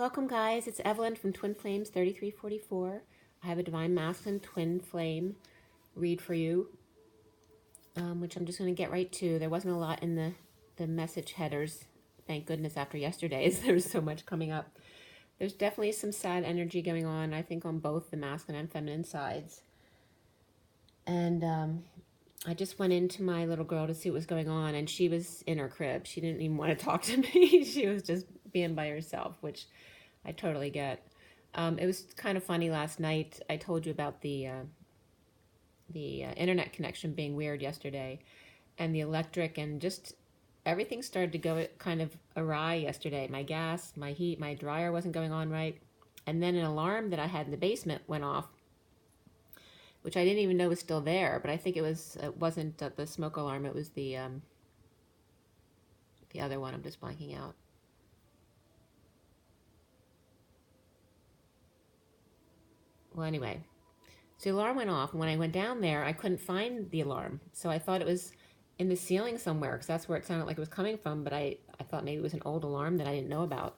Welcome guys, it's Evelyn from Twin Flames 3344. I have a Divine Masculine Twin Flame read for you, which I'm just going to get right to. There wasn't a lot in the message headers, thank goodness, after yesterday's. There was so much coming up. There's definitely some sad energy going on, I think, on both the masculine and feminine sides. And I just went into my little girl to see what was going on, and she was in her crib. She didn't even want to talk to me. She was just being by herself, which I totally get. It was kind of funny last night. I told you about the internet connection being weird yesterday, and the electric, and just everything started to go kind of awry yesterday. My gas, my heat, my dryer wasn't going on right. And then an alarm that I had in the basement went off, which I didn't even know was still there, but I think it wasn't the smoke alarm. It was the other one. I'm just blanking out. Well, anyway, so the alarm went off, and when I went down there, I couldn't find the alarm. So I thought it was in the ceiling somewhere, because that's where it sounded like it was coming from, but I thought maybe it was an old alarm that I didn't know about.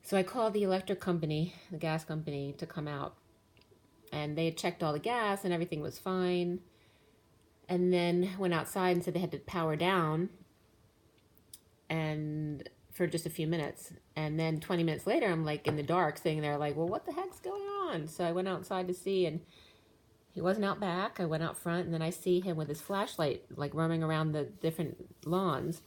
So I called the electric company, the gas company, to come out. And they had checked all the gas, and everything was fine. And then went outside and said they had to power down, and for just a few minutes. And then 20 minutes later, I'm like in the dark sitting there like, well, what the heck's going on? So I went outside to see, and he wasn't out back. I went out front, and then I see him with his flashlight like roaming around the different lawns.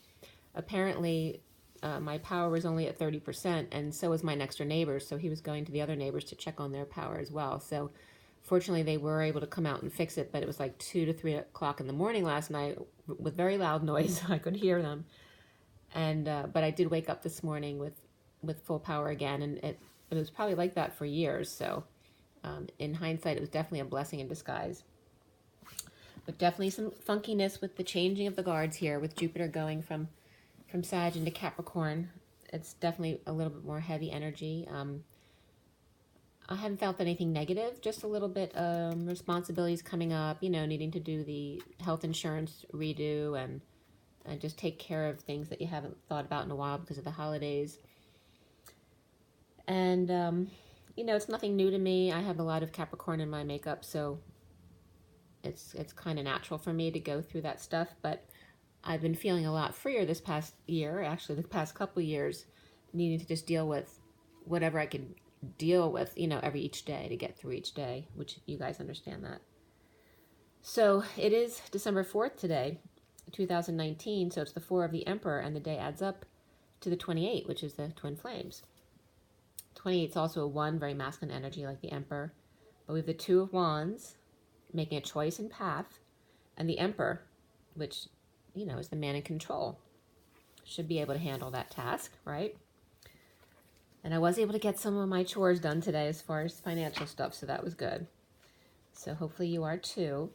Apparently my power was only at 30%, and so was my next door neighbors. So he was going to the other neighbors to check on their power as well. So fortunately they were able to come out and fix it, but it was like 2 to 3 o'clock in the morning last night with very loud noise. I could hear them. And but I did wake up this morning with full power again, and it was probably like that for years. So in hindsight, it was definitely a blessing in disguise. But definitely some funkiness with the changing of the guards here, with Jupiter going from Sag into Capricorn. It's definitely a little bit more heavy energy. I haven't felt anything negative, just a little bit responsibilities coming up, you know, needing to do the health insurance redo, and just take care of things that you haven't thought about in a while because of the holidays. And, you know, it's nothing new to me. I have a lot of Capricorn in my makeup, so it's kind of natural for me to go through that stuff. But I've been feeling a lot freer this past year, actually the past couple years, needing to just deal with whatever I could deal with, you know, each day to get through each day, which you guys understand that. So it is December 4th today, 2019, so it's the 4 of the Emperor, and the day adds up to the 28, which is the Twin Flames. 28 is also a 1, very masculine energy like the Emperor, but we have the 2 of Wands, making a choice and path, and the Emperor, which, you know, is the man in control, should be able to handle that task, right? And I was able to get some of my chores done today as far as financial stuff, so that was good. So hopefully you are too.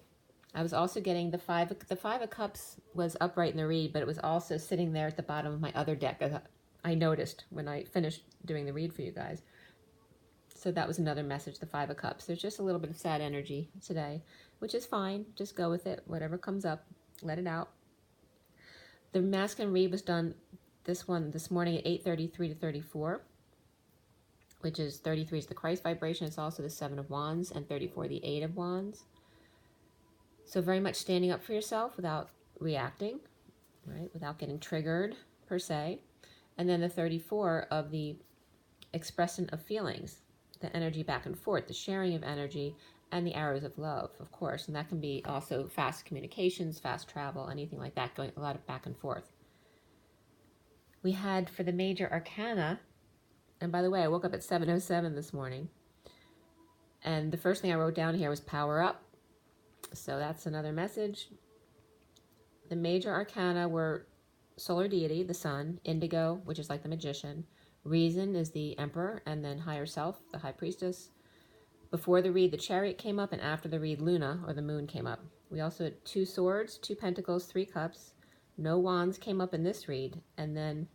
I was also getting the five of Cups was upright in the read, but it was also sitting there at the bottom of my other deck, as I noticed when I finished doing the read for you guys. So that was another message, the 5 of Cups. There's just a little bit of sad energy today, which is fine. Just go with it. Whatever comes up, let it out. The masculine read was done, this morning at 8:33 to 34, which is 33 is the Christ vibration. It's also the 7 of Wands, and 34 the 8 of Wands. So very much standing up for yourself without reacting, right? Without getting triggered per se. And then the 34 of the expression of feelings, the energy back and forth, the sharing of energy, and the arrows of love, of course. And that can be also fast communications, fast travel, anything like that, going a lot of back and forth. We had for the major arcana, and by the way, I woke up at 7:07 this morning, and the first thing I wrote down here was power up. So that's another message. The major arcana were solar deity, the sun, indigo, which is like the magician, reason is the Emperor, and then higher self, the high priestess. Before the read, the chariot came up, and after the read, Luna, or the moon, came up. We also had 2 swords, 2 pentacles, 3 cups. No wands came up in this read. And then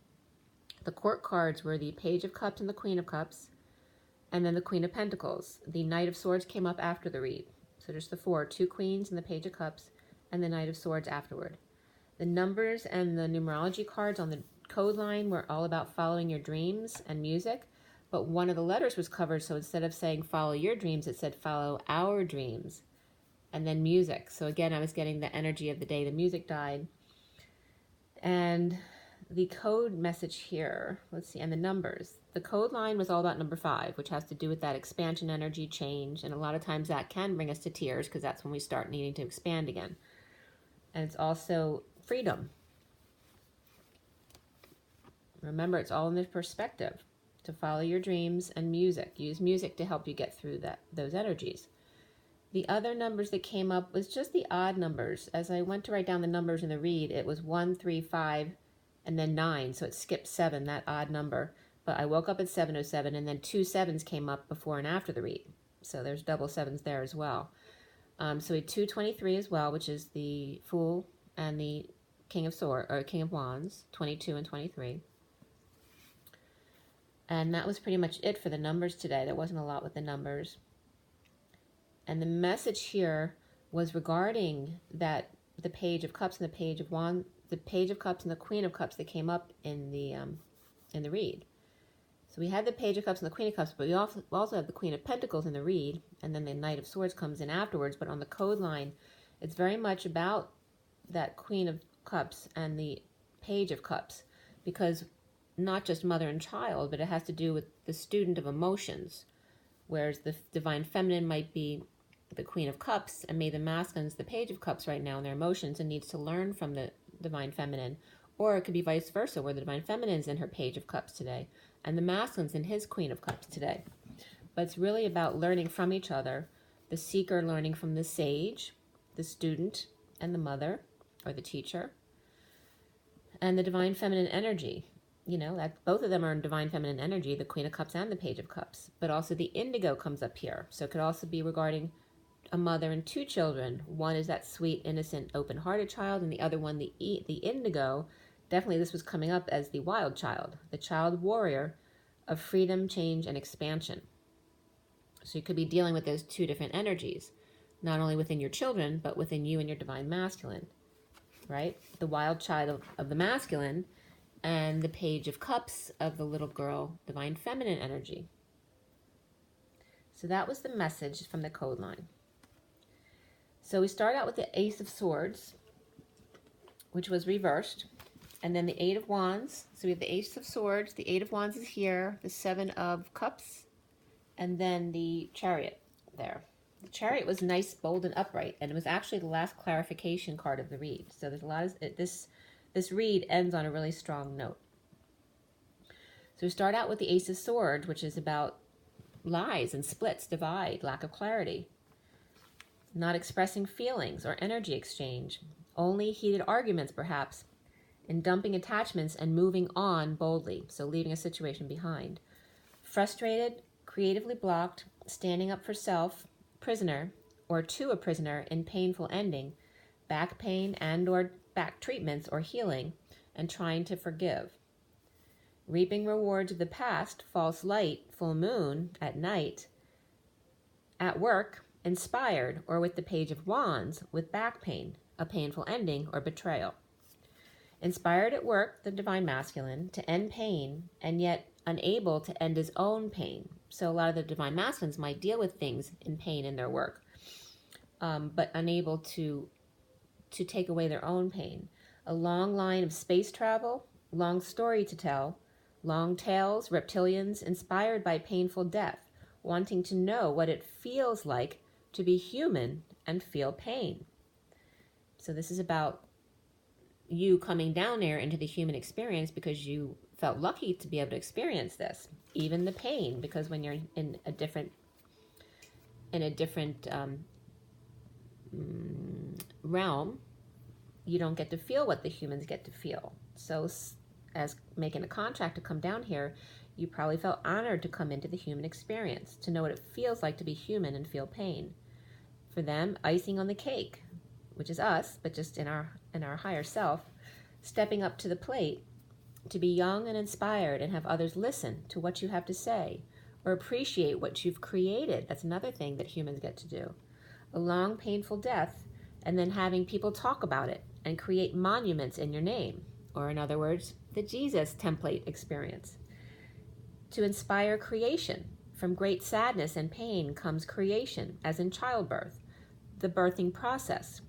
the court cards were the Page of Cups and the Queen of Cups, and then the Queen of Pentacles. The Knight of Swords came up after the read. So just the 4, 2 queens and the Page of Cups, and the Knight of Swords afterward. The numbers and the numerology cards on the code line were all about following your dreams and music, but one of the letters was covered, so instead of saying follow your dreams, it said follow our dreams, and then music. So again, I was getting the energy of the day the music died. And the code message here, let's see, and the numbers. The code line was all about number 5, which has to do with that expansion energy change, and a lot of times that can bring us to tears because that's when we start needing to expand again. And it's also freedom. Remember, it's all in the perspective to follow your dreams and music. Use music to help you get through those energies. The other numbers that came up was just the odd numbers. As I went to write down the numbers in the read, it was 1, 3, 5, and then 9. So it skipped 7, that odd number. But I woke up at 7:07, and then 2 7s came up before and after the read. So there's double 7s there as well. So we had 223 as well, which is the Fool and the King of Swords, or King of Wands, 22 and 23. And that was pretty much it for the numbers today. There wasn't a lot with the numbers. And the message here was regarding the Page of Cups and the Page of Wands, the Page of Cups and the Queen of Cups that came up in the read. So we had the Page of Cups and the Queen of Cups, but we also have the Queen of Pentacles in the read, and then the Knight of Swords comes in afterwards. But on the code line, it's very much about that Queen of Cups and the Page of Cups, because not just mother and child, but it has to do with the student of emotions, whereas the Divine Feminine might be the Queen of Cups, and maybe the masculine's the Page of Cups right now in their emotions and needs to learn from the Divine Feminine. Or it could be vice versa, where the Divine Feminine's in her Page of Cups today, and the masculine's in his Queen of Cups today. But it's really about learning from each other, the seeker learning from the sage, the student, and the mother, or the teacher, and the Divine Feminine energy. You know, that both of them are in Divine Feminine energy, the Queen of Cups and the Page of Cups. But also the indigo comes up here. So it could also be regarding a mother and 2 children. One is that sweet, innocent, open-hearted child, and the other one, the indigo, definitely this was coming up as the wild child, the child warrior of freedom, change, and expansion. So you could be dealing with those 2 different energies, not only within your children, but within you and your Divine Masculine, right? The wild child of the masculine, and the Page of Cups of the little girl, Divine Feminine energy. So that was the message from the code line. So we start out with the Ace of Swords, which was reversed, and then the 8 of Wands. So we have the Ace of Swords, the 8 of Wands is here, the 7 of Cups, and then the Chariot there. The Chariot was nice, bold, and upright, and it was actually the last clarification card of the read. So there's a lot of this read ends on a really strong note. So we start out with the Ace of Swords, which is about lies and splits, divide, lack of clarity, not expressing feelings or energy exchange, only heated arguments perhaps, and dumping attachments and moving on boldly, so leaving a situation behind. Frustrated, creatively blocked, standing up for self, prisoner, or to a prisoner in painful ending, back pain and or back treatments or healing, and trying to forgive. Reaping rewards of the past, false light, full moon, at night, at work, inspired, or with the Page of Wands, with back pain, a painful ending, or betrayal. Inspired at work, the Divine Masculine, to end pain, and yet unable to end his own pain. So a lot of the Divine Masculines might deal with things in pain in their work, but unable to take away their own pain. A long line of space travel, long story to tell, long tales, reptilians, inspired by painful death, wanting to know what it feels like to be human and feel pain. So this is about you coming down there into the human experience because you felt lucky to be able to experience this, even the pain, because when you're in a different realm, you don't get to feel what the humans get to feel. So as making a contract to come down here, you probably felt honored to come into the human experience, to know what it feels like to be human and feel pain. For them, icing on the cake, which is us, but just in our higher self, stepping up to the plate, to be young and inspired and have others listen to what you have to say or appreciate what you've created. That's another thing that humans get to do. A long, painful death, and then having people talk about it and create monuments in your name. or in other words, the Jesus template experience. To inspire creation. From great sadness and pain comes creation, as in childbirth, the birthing process.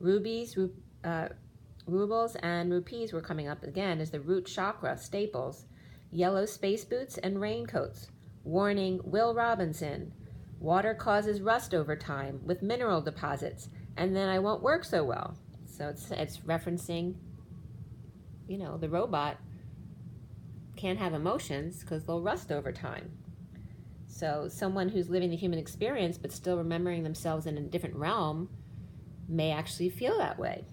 Rubles and rupees were coming up again as the root chakra staples. Yellow space boots and raincoats. Warning, Will Robinson. Water causes rust over time with mineral deposits, and then I won't work so well. So it's referencing, the robot can't have emotions because they'll rust over time. So someone who's living the human experience but still remembering themselves in a different realm may actually feel that way.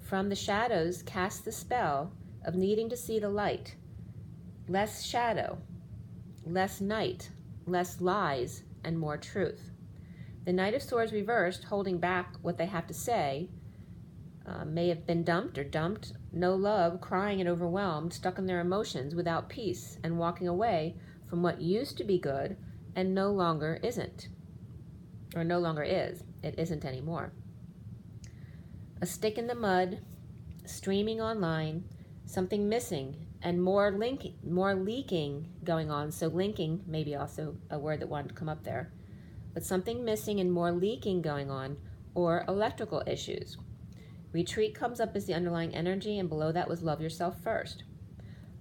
From the shadows cast the spell of needing to see the light. Less shadow, less night, less lies, and more truth. The Knight of Swords reversed, holding back what they have to say, may have been dumped, no love, crying and overwhelmed, stuck in their emotions without peace, and walking away from what used to be good and no longer isn't. Or no longer is. It isn't anymore. A stick in the mud, streaming online, something missing, and more leaking going on. So linking, maybe also a word that wanted to come up there. But something missing and more leaking going on, or electrical issues. Retreat comes up as the underlying energy, and below that was love yourself first.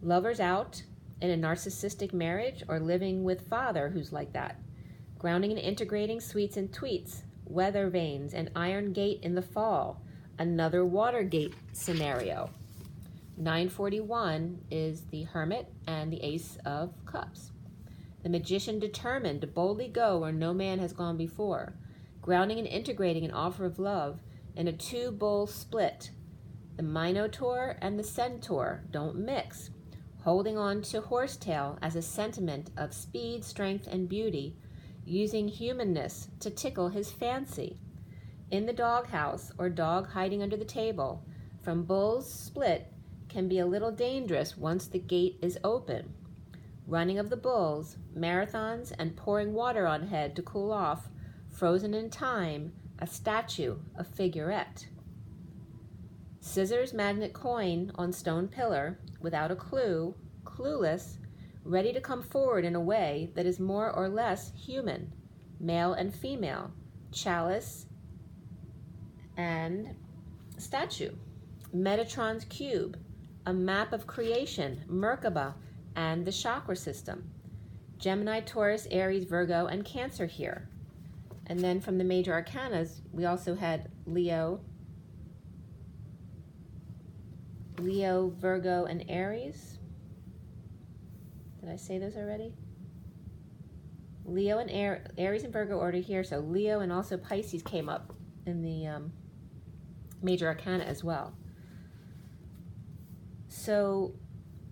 Lovers out in a narcissistic marriage, or living with father who's like that. Grounding and integrating sweets and tweets, weather vanes, and iron gate in the fall. Another Watergate scenario. 941 is the Hermit and the Ace of Cups. The Magician determined to boldly go where no man has gone before. Grounding and integrating an offer of love in a two-bull split. The Minotaur and the Centaur don't mix. Holding on to horsetail as a sentiment of speed, strength, and beauty, using humanness to tickle his fancy. In the doghouse, or dog hiding under the table, from bull's split can be a little dangerous once the gate is open. Running of the bulls, marathons, and pouring water on head to cool off, frozen in time, a statue, a figurette. Scissors magnet coin on stone pillar, without a clue, clueless, ready to come forward in a way that is more or less human, male and female, chalice and statue. Metatron's cube, a map of creation, Merkaba, and the chakra system. Gemini, Taurus, Aries, Virgo, and Cancer here. And then from the major arcanas, we also had Leo, Virgo, and Aries. Did I say those already? Leo and Aries and Virgo order here, so Leo and also Pisces came up in the major arcana as well. So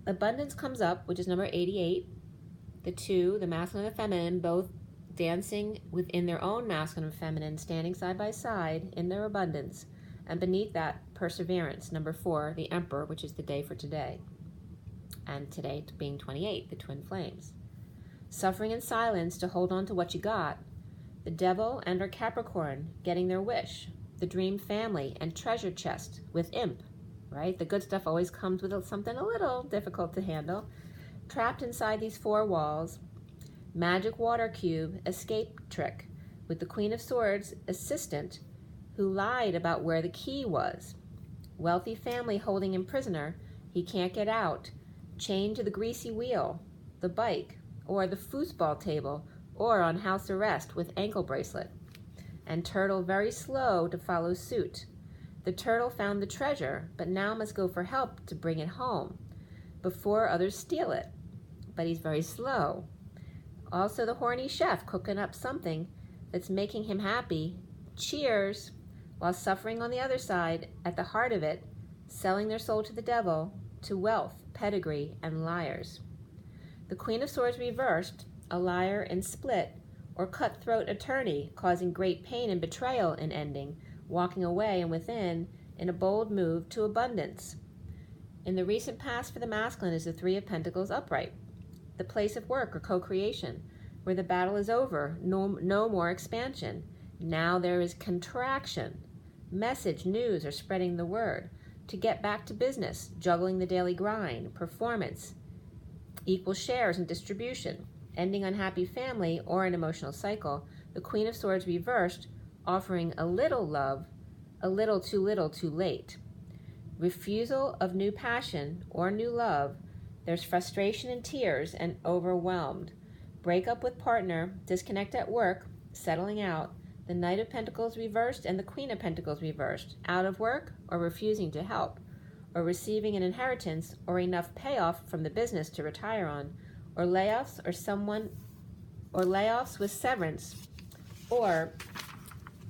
abundance comes up, which is number 88. The two, the masculine and the feminine, both dancing within their own masculine and feminine, standing side by side in their abundance. And beneath that, perseverance. Number 4, the Emperor, which is the day for today. And today being 28, the twin flames. Suffering in silence to hold on to what you got. The Devil and or Capricorn getting their wish. The dream family and treasure chest with imp, right? The good stuff always comes with something a little difficult to handle. Trapped inside these 4 walls. Magic water cube escape trick with the Queen of Swords assistant who lied about where the key was. Wealthy family holding him prisoner, he can't get out. Chained to the greasy wheel, the bike, or the foosball table, or on house arrest with ankle bracelet. And Turtle very slow to follow suit. The turtle found the treasure, but now must go for help to bring it home before others steal it. But he's very slow. Also the horny chef cooking up something that's making him happy. Cheers, while suffering on the other side, at the heart of it, selling their soul to the devil, to wealth, pedigree, and liars. The Queen of Swords reversed, a liar in split, or cutthroat attorney, causing great pain and betrayal in ending, walking away and within, in a bold move to abundance. In the recent past for the masculine is the 3 of Pentacles upright, the place of work or co-creation, where the battle is over, no more expansion. Now there is contraction. Message, news, or spreading the word. to get back to business, juggling the daily grind, performance, equal shares and distribution, ending unhappy family or an emotional cycle. The Queen of Swords reversed, offering a little love, a little too late. Refusal of new passion or new love. There's frustration and tears and overwhelmed. Breakup with partner, disconnect at work, settling out. The Knight of Pentacles reversed and the Queen of Pentacles reversed. Out of work or refusing to help, or receiving an inheritance or enough payoff from the business to retire on, or layoffs with severance or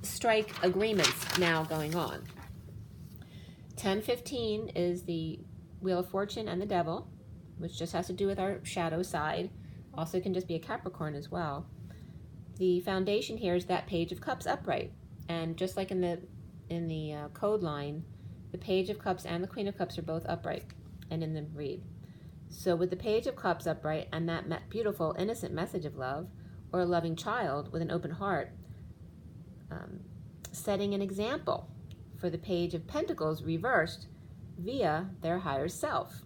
strike agreements now going on. 10-15 is the Wheel of Fortune and the Devil, which just has to do with our shadow side. Also can just be a Capricorn as well. The foundation here is that Page of Cups upright, and just like in the code line, the Page of Cups and the Queen of Cups are both upright and in the read. So with the Page of Cups upright and that beautiful innocent message of love, or a loving child with an open heart, setting an example for the Page of Pentacles reversed via their higher self.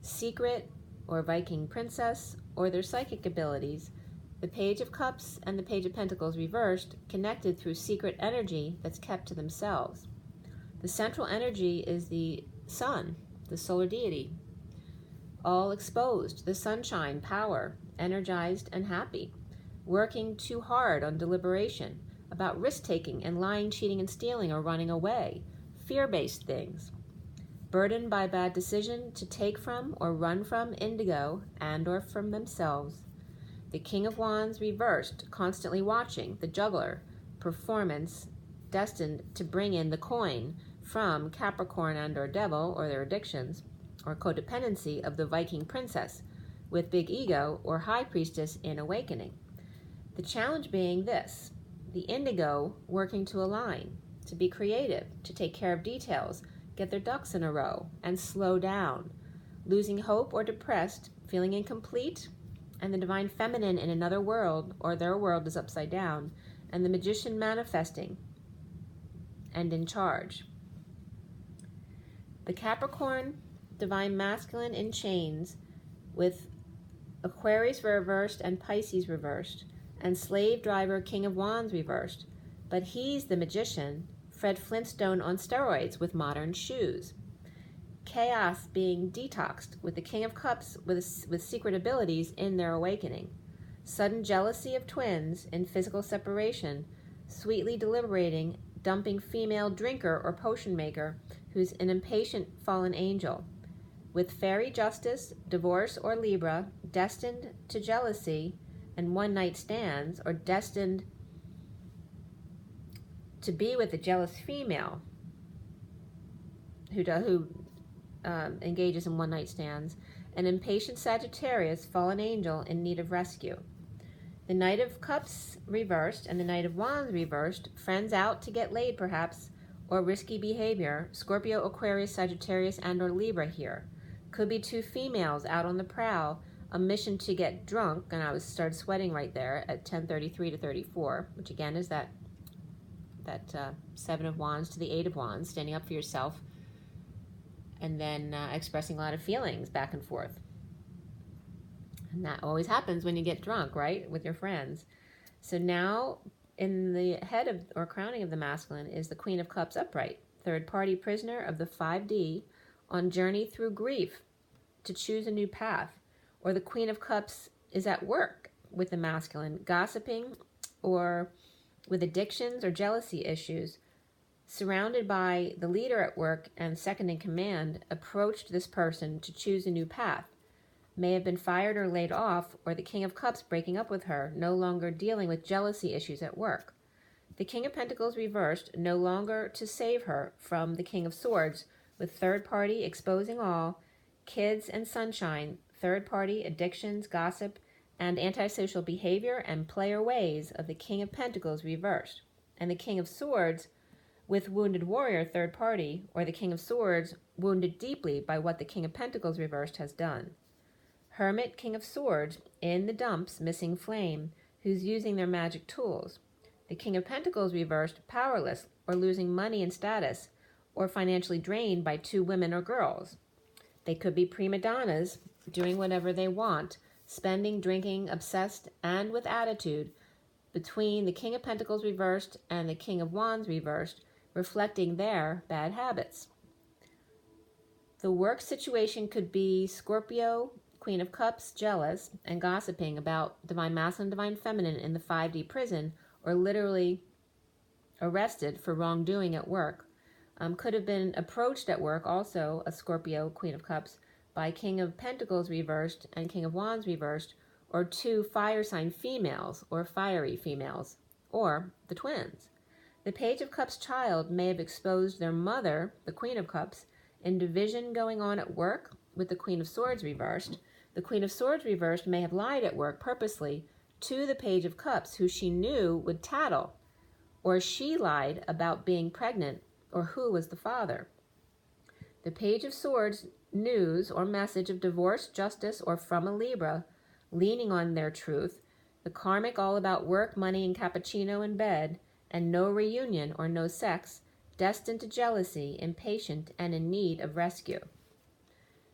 Secret or Viking princess or their psychic abilities, the Page of Cups and the Page of Pentacles reversed connected through secret energy that's kept to themselves. The central energy is the sun, the solar deity, all exposed, the sunshine, power, energized and happy, working too hard on deliberation, about risk-taking and lying, cheating, and stealing or running away, fear-based things, burdened by bad decision to take from or run from indigo and or from themselves. The King of Wands reversed, constantly watching, the juggler, performance, destined to bring in the coin from Capricorn and or Devil or their addictions, or codependency of the Viking princess with big ego or high priestess in awakening. The challenge being this: the indigo working to align, to be creative, to take care of details, get their ducks in a row, and slow down, losing hope or depressed, feeling incomplete, and the divine feminine in another world, or their world is upside down, and the magician manifesting and in charge. The Capricorn, divine masculine in chains, with Aquarius reversed and Pisces reversed, and slave driver King of Wands reversed, but he's the magician, Fred Flintstone on steroids with modern shoes. Chaos being detoxed with the King of Cups with secret abilities in their awakening. Sudden jealousy of twins in physical separation, sweetly deliberating, dumping female drinker or potion maker who's an impatient fallen angel. With fairy justice, divorce or Libra, destined to jealousy and one-night stands, or destined to be with a jealous female who engages in one-night stands, an impatient Sagittarius, fallen angel in need of rescue. The Knight of Cups reversed and the Knight of Wands reversed, friends out to get laid perhaps, or risky behavior, Scorpio, Aquarius, Sagittarius, and or Libra here. Could be two females out on the prowl, a mission to get drunk, and I started sweating right there at 10:33 to 34, which again is that Seven of Wands to the Eight of Wands, standing up for yourself, and then expressing a lot of feelings back and forth. And that always happens when you get drunk, right, with your friends. So now, in the head of, or crowning of the masculine, is the Queen of Cups upright, third party prisoner of the 5D, on journey through grief to choose a new path. Or the Queen of Cups is at work with the masculine, gossiping or with addictions or jealousy issues, surrounded by the leader at work and second in command, approached this person to choose a new path. May have been fired or laid off, or the King of Cups breaking up with her, no longer dealing with jealousy issues at work. The King of Pentacles reversed, no longer to save her from the King of Swords, with third party exposing all, kids and sunshine, third party addictions, gossip, and antisocial behavior and player ways of the King of Pentacles reversed, and the King of Swords with wounded warrior, third party, or the King of Swords wounded deeply by what the King of Pentacles reversed has done. Hermit, King of Swords, in the dumps, missing flame, who's using their magic tools. The King of Pentacles reversed, powerless, or losing money and status, or financially drained by two women or girls. They could be prima donnas, doing whatever they want, spending, drinking, obsessed, and with attitude, between the King of Pentacles reversed and the King of Wands reversed, reflecting their bad habits. The work situation could be Scorpio, Queen of Cups, jealous and gossiping about Divine Masculine, Divine Feminine in the 5D prison, or literally arrested for wrongdoing at work. Could have been approached at work, also a Scorpio, Queen of Cups, by King of Pentacles reversed and King of Wands reversed, or two fire sign females or fiery females, or the twins. The Page of Cups child may have exposed their mother, the Queen of Cups, in division going on at work with the Queen of Swords reversed. The Queen of Swords reversed may have lied at work purposely to the Page of Cups, who she knew would tattle, or she lied about being pregnant, or who was the father. The Page of Swords news or message of divorce, justice, or from a Libra, leaning on their truth. The karmic all about work, money, and cappuccino in bed, and no reunion or no sex, destined to jealousy, impatient, and in need of rescue.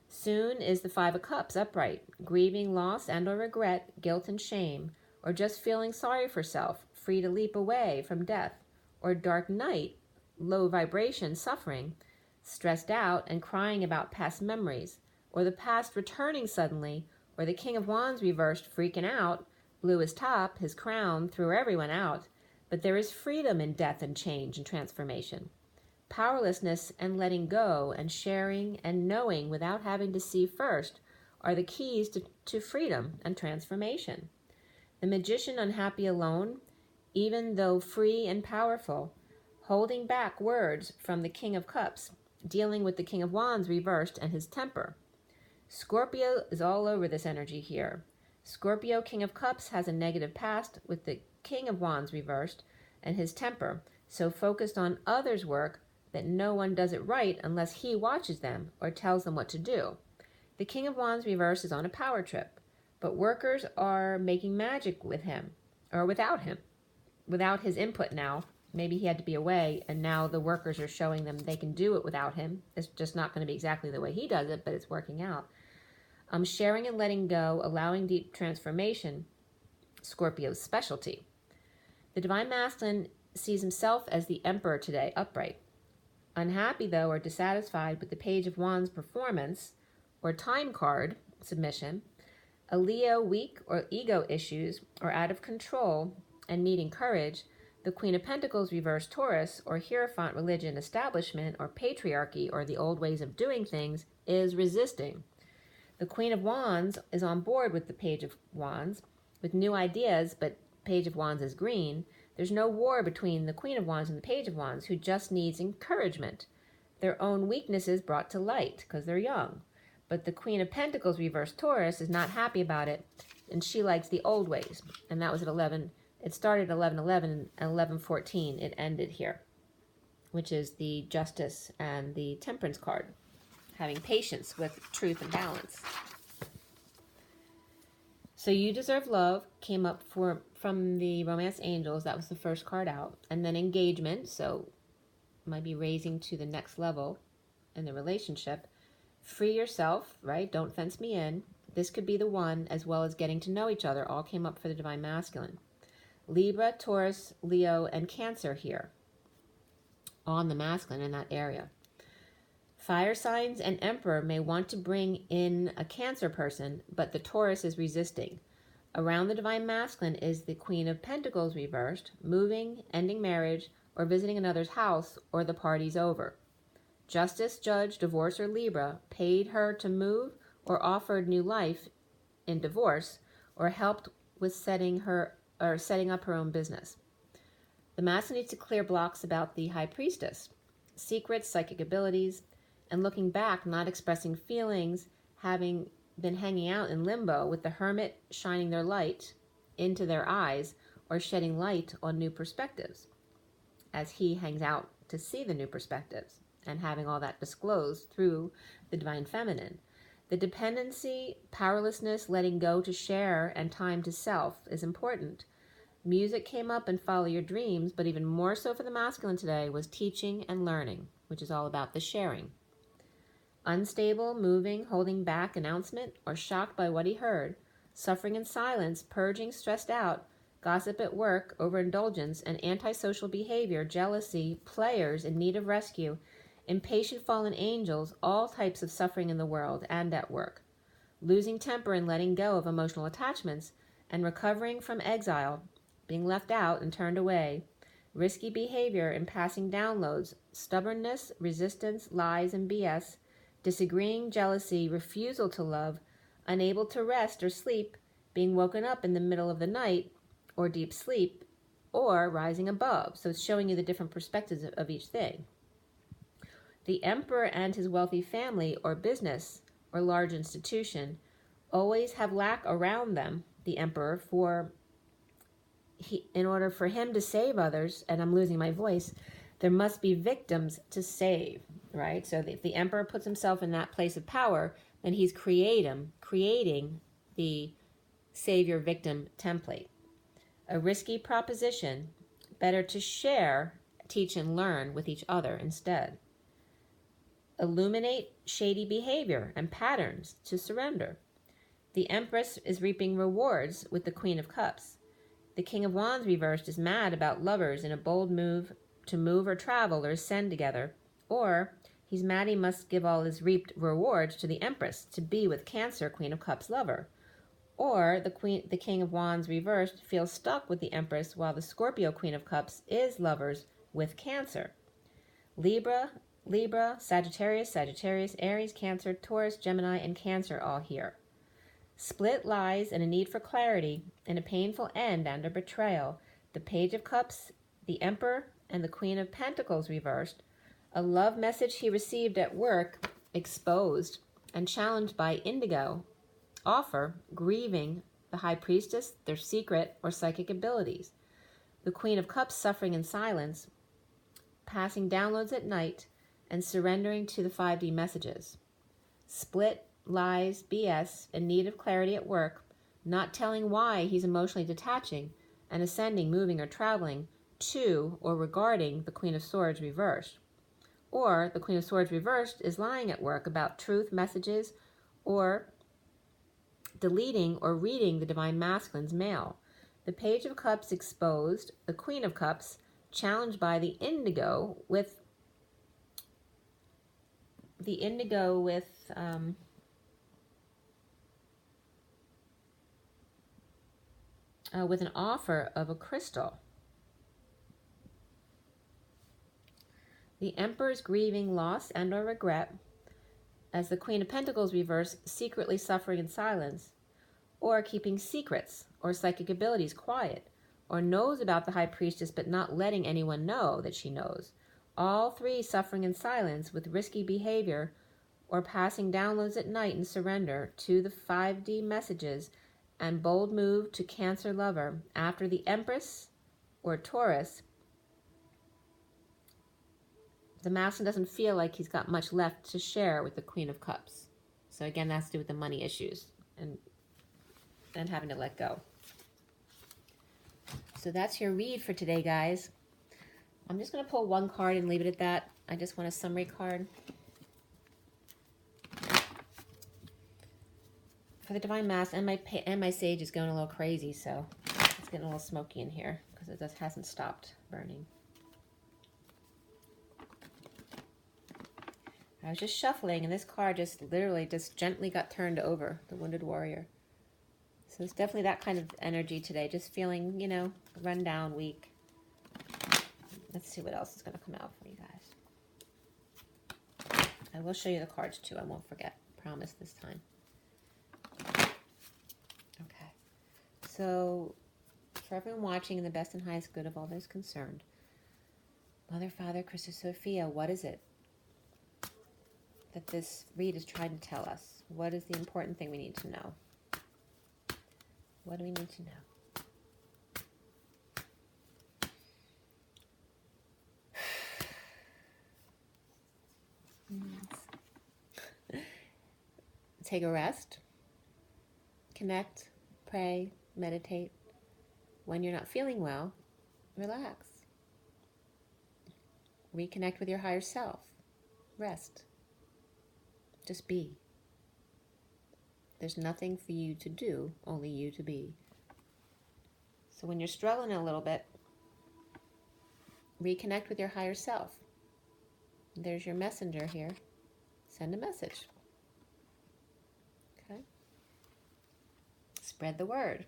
Soon is the Five of Cups upright, grieving loss and or regret, guilt and shame, or just feeling sorry for self, free to leap away from death, or dark night, low vibration, suffering, stressed out and crying about past memories, or the past returning suddenly, or the King of Wands reversed, freaking out, blew his top, his crown, threw everyone out. But there is freedom in death and change and transformation. Powerlessness and letting go and sharing and knowing without having to see first are the keys to freedom and transformation. The Magician unhappy alone, even though free and powerful, holding back words from the King of Cups, dealing with the King of Wands reversed and his temper. Scorpio is all over this energy here. Scorpio, King of Cups, has a negative past with the King of Wands reversed and his temper, so focused on others' work that no one does it right unless he watches them or tells them what to do. The King of Wands reversed is on a power trip, but workers are making magic with him, or without him, without his input now. Maybe he had to be away, and now the workers are showing them they can do it without him. It's just not going to be exactly the way he does it, but it's working out. Sharing and letting go, allowing deep transformation, Scorpio's specialty. The Divine Masculine sees himself as the Emperor today, upright. Unhappy, though, or dissatisfied with the Page of Wands performance, or time card, submission. A Leo, weak or ego issues, or out of control and needing courage. The Queen of Pentacles reversed Taurus, or Hierophant religion establishment, or patriarchy, or the old ways of doing things, is resisting. The Queen of Wands is on board with the Page of Wands, with new ideas, but Page of Wands is green. There's no war between the Queen of Wands and the Page of Wands, who just needs encouragement. Their own weaknesses brought to light, because they're young. But the Queen of Pentacles reversed Taurus is not happy about it, and she likes the old ways. And that was at 11. It started at 11:11, and 11:14 it ended here, which is the Justice and the Temperance card. Having patience with truth and balance. So You Deserve Love came up from the Romance Angels. That was the first card out. And then Engagement, so might be raising to the next level in the relationship. Free Yourself, right? Don't fence me in. This could be the one, as well as Getting to Know Each Other, all came up for the Divine Masculine. Libra, Taurus, Leo, and Cancer here on the masculine in that area. Fire signs and Emperor may want to bring in a Cancer person, but the Taurus is resisting. Around the Divine Masculine is the Queen of Pentacles reversed, moving, ending marriage, or visiting another's house, or the party's over. Justice, Judge, Divorce, or Libra paid her to move or offered new life in divorce, or helped with setting up her own business. The Masculine needs to clear blocks about the High Priestess, secrets, psychic abilities, and looking back, not expressing feelings, having been hanging out in limbo with the Hermit shining their light into their eyes or shedding light on new perspectives as he hangs out to see the new perspectives and having all that disclosed through the Divine Feminine. The dependency, powerlessness, letting go to share, and time to self is important. Music came up and Follow Your Dreams, but even more so for the masculine today was teaching and learning. which is all about the sharing. Unstable, moving, holding back announcement, or shocked by what he heard, suffering in silence, purging, stressed out, gossip at work, overindulgence, and antisocial behavior, jealousy, players in need of rescue, impatient fallen angels, all types of suffering in the world and at work, losing temper and letting go of emotional attachments, and recovering from exile, being left out and turned away, risky behavior and passing downloads, stubbornness, resistance, lies, and BS, disagreeing, jealousy, refusal to love, unable to rest or sleep, being woken up in the middle of the night or deep sleep, or rising above. So it's showing you the different perspectives of each thing. The emperor and his wealthy family or business or large institution always have lack around them, the emperor, in order for him to save others, and I'm losing my voice, there must be victims to save, right? So if the emperor puts himself in that place of power, then he's creating the savior-victim template. A risky proposition, better to share, teach, and learn with each other instead. Illuminate shady behavior and patterns to surrender. The Empress is reaping rewards with the Queen of Cups. The King of Wands reversed is mad about lovers in a bold move to move or travel or ascend together. Or he's mad he must give all his reaped rewards to the Empress to be with Cancer, Queen of Cups lover. Or the King of Wands reversed feels stuck with the Empress while the Scorpio Queen of Cups is lovers with Cancer. Libra, Sagittarius, Aries, Cancer, Taurus, Gemini, and Cancer all here. Split lies and a need for clarity and a painful end and a betrayal. The Page of Cups, the Emperor, and the Queen of Pentacles reversed. A love message he received at work exposed and challenged by Indigo. Offer, grieving the High Priestess, their secret or psychic abilities. The Queen of Cups suffering in silence, passing downloads at night, and surrendering to the 5D messages. Split, lies, BS, in need of clarity at work, not telling why he's emotionally detaching, and ascending, moving, or traveling to or regarding the Queen of Swords reversed. Or the Queen of Swords reversed is lying at work about truth messages or deleting or reading the Divine Masculine's mail. The Page of Cups exposed, the Queen of Cups challenged by the Indigo with an offer of a crystal. The Emperor's grieving loss and or regret, as the Queen of Pentacles reverse, secretly suffering in silence, or keeping secrets or psychic abilities quiet, or knows about the High Priestess but not letting anyone know that she knows. All three suffering in silence with risky behavior or passing downloads at night in surrender to the 5D messages and bold move to Cancer lover after the Empress or Taurus. The Masculine doesn't feel like he's got much left to share with the Queen of Cups. So again, that's to do with the money issues and having to let go. So that's your read for today, guys. I'm just going to pull one card and leave it at that. I just want a summary card. For the Divine Mask, and my sage is going a little crazy, so it's getting a little smoky in here because it just hasn't stopped burning. I was just shuffling, and this card just literally just gently got turned over, the Wounded Warrior. So it's definitely that kind of energy today, just feeling, you know, run down, weak. Let's see what else is going to come out for you guys. I will show you the cards too, I won't forget. Promise this time. Okay. So, for everyone watching, in the best and highest good of all those concerned, Mother, Father, Christus, Sophia, what is it that this read is trying to tell us? What is the important thing we need to know? What do we need to know? Take a rest. Connect, pray, meditate. When you're not feeling well, relax. Reconnect with your higher self. Rest. Just be. There's nothing for you to do, only you to be. So when you're struggling a little bit, reconnect with your higher self. There's your messenger here. Send a message. Okay? Spread the word.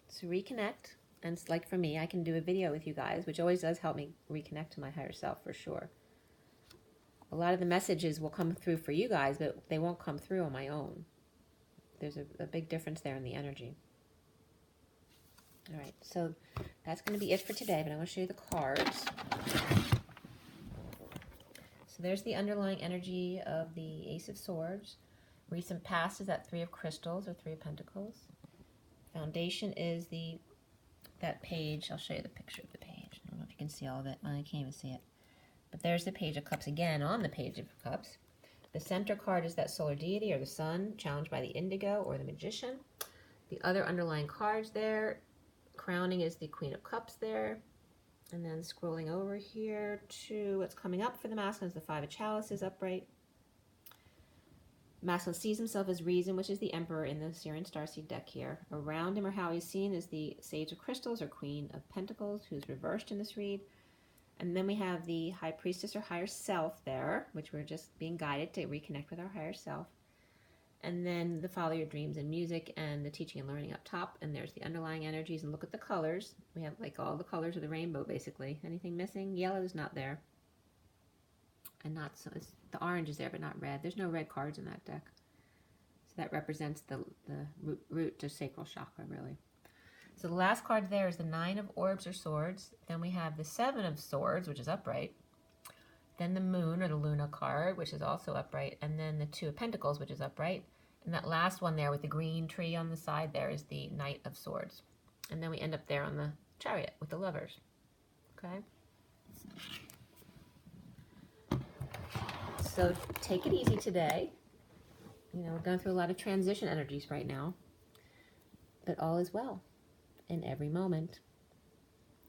So reconnect. And it's like for me, I can do a video with you guys, which always does help me reconnect to my higher self for sure. A lot of the messages will come through for you guys, but they won't come through on my own. There's a big difference there in the energy. All right, so that's going to be it for today, but I want to show you the cards. So there's the underlying energy of the Ace of Swords. Recent past is that Three of Crystals or Three of Pentacles. Foundation is that page. I'll show you the picture of the page. I don't know if you can see all of it. I can't even see it. But there's the Page of Cups again on the Page of Cups. The center card is that solar deity or the sun, challenged by the indigo or the magician. The other underlying cards there, crowning is the Queen of Cups there. And then scrolling over here to what's coming up for the masculine is the Five of Chalices upright. Masculine sees himself as reason, which is the Emperor in the SIRIAN Starseed deck here. Around him or how he's seen is the Sage of Crystals or Queen of Pentacles, who's reversed in this read. And then we have the High Priestess or Higher Self there, which we're just being guided to reconnect with our higher self. And then the Follow Your Dreams and Music and the Teaching and Learning up top. And there's the underlying energies. And look at the colors. We have like all the colors of the rainbow, basically. Anything missing? Yellow is not there. And not so, the orange is there, but not red. There's no red cards in that deck. So that represents the root to sacral chakra, really. So the last card there is the Nine of Orbs or Swords. Then we have the Seven of Swords, which is upright. Then the Moon or the Luna card, which is also upright. And then the Two of Pentacles, which is upright. And that last one there with the green tree on the side there is the Knight of Swords. And then we end up there on the Chariot with the Lovers. Okay? So take it easy today. You know, we're going through a lot of transition energies right now. But all is well. In every moment.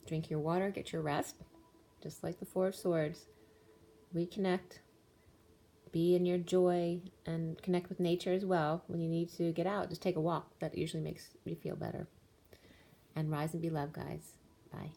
Drink your water, get your rest. Just like the Four of Swords. Reconnect. Be in your joy and connect with nature as well. When you need to get out, just take a walk. That usually makes you feel better. And rise and be loved, guys. Bye.